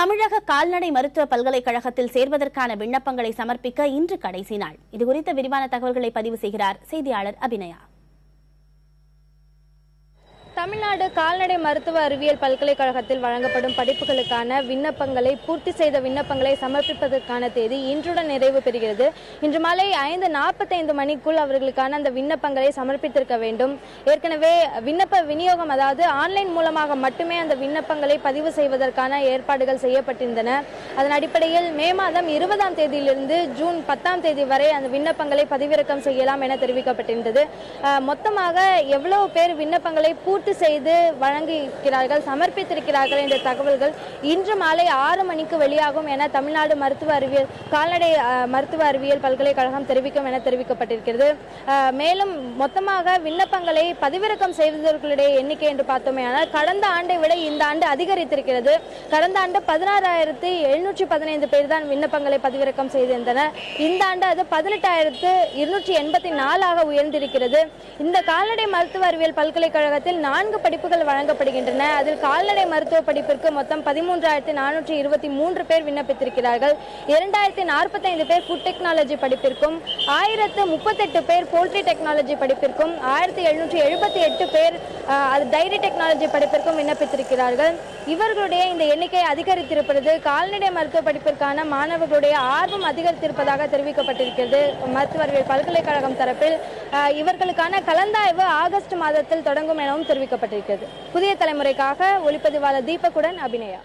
தமிழக கால்நடை மருத்துவ பல்கலைக்கழகத்தில் சேர்வதற்கான விண்ணப்பங்களை சமர்ப்பிக்க இன்று கடைசி நாள். இதுகுறித்த விரிவான தகவல்களை பதிவு செய்கிறார் செய்தியாளர் அபிநயா. தமிழ்நாடு கால்நடை மருத்துவ அறிவியல் பல்கலைக்கழகத்தில் வழங்கப்படும் படிப்புகளுக்கான விண்ணப்பங்களை பூர்த்தி செய்த விண்ணப்பங்களை சமர்ப்பிப்பதற்கான தேதி இன்றுடன் நிறைவு பெறுகிறது. இன்று மாலை 5:45 மணிக்குள் அவர்களுக்கான அந்த விண்ணப்பங்களை சமர்ப்பித்திருக்க வேண்டும். ஏற்கனவே விண்ணப்ப விநியோகம், அதாவது ஆன்லைன் மூலமாக மட்டுமே அந்த விண்ணப்பங்களை பதிவு செய்வதற்கான ஏற்பாடுகள் செய்யப்பட்டிருந்தன. அதன் அடிப்படையில் மே மாதம் 20ஆம் தேதியிலிருந்து ஜூன் 10ஆம் தேதி வரை அந்த விண்ணப்பங்களை பதிவிறக்கம் செய்யலாம் என தெரிவிக்கப்பட்டிருந்தது. மொத்தமாக எவ்வளவு பேர் விண்ணப்பங்களை பூர்த்தி செய்து வழங்கியிருக்கிறார்கள், சமர்ப்பித்திருக்கிறார்கள் என்ற தகவல்கள் இன்று மாலை 6 மணிக்கு வெளியாகும் என தமிழ்நாடு கால்நடை மருத்துவ அறிவியல் பல்கலைக்கழகம் தெரிவிக்கும் என தெரிவிக்கப்பட்டிருக்கிறது. மேலும் மொத்தமாக விண்ணப்பங்களை பதிவிறக்கம் செய்தவர்களுடைய எண்ணிக்கை என்று பார்த்தோமே ஆனால் கடந்த ஆண்டை விட இந்த ஆண்டு அதிகரித்திருக்கிறது. கடந்த ஆண்டு 16,715 பேர் தான் விண்ணப்பங்களை பதிவிறக்கம் செய்திருந்தனர். இந்த ஆண்டு அது 18,284 உயர்ந்திருக்கிறது. இந்த கால்நடை மருத்துவ அறிவியல் பல்கலைக்கழகத்தில் 4 படிப்புகள் வழங்கப்படுகின்றன. அதில் கால்நடை மருத்துவ படிப்பிற்கு மொத்தம் 13,423 பேர் விண்ணப்பித்திருக்கிறார்கள். 2,045 பேர் ஃபுட் டெக்னாலஜி படிப்பிற்கும், 1,038 பேர் போல்ட்ரி டெக்னாலஜி படிப்பிற்கும், 1,778 பேர் டைரி டெக்னாலஜி படிப்பிற்கும் விண்ணப்பித்திருக்கிறார்கள். இவர்களுடைய இந்த எண்ணிக்கை அதிகரித்திருப்பது கால்நடை மருத்துவ படிப்பிற்கான மாணவர்களுடைய ஆர்வம் அதிகரித்திருப்பதாக தெரிவிக்கப்பட்டிருக்கிறது. மருத்துவ அறிவியல் பல்கலைக்கழகம் தரப்பில் இவர்களுக்கான கலந்தாய்வு ஆகஸ்ட் மாதத்தில் தொடங்கும் எனவும் தெரிவிக்கப்பட்டிருக்கிறது. புதிய தலைமுறைக்காக ஒளிப்பதிவாளர் தீபக்குடன் அபிநயா.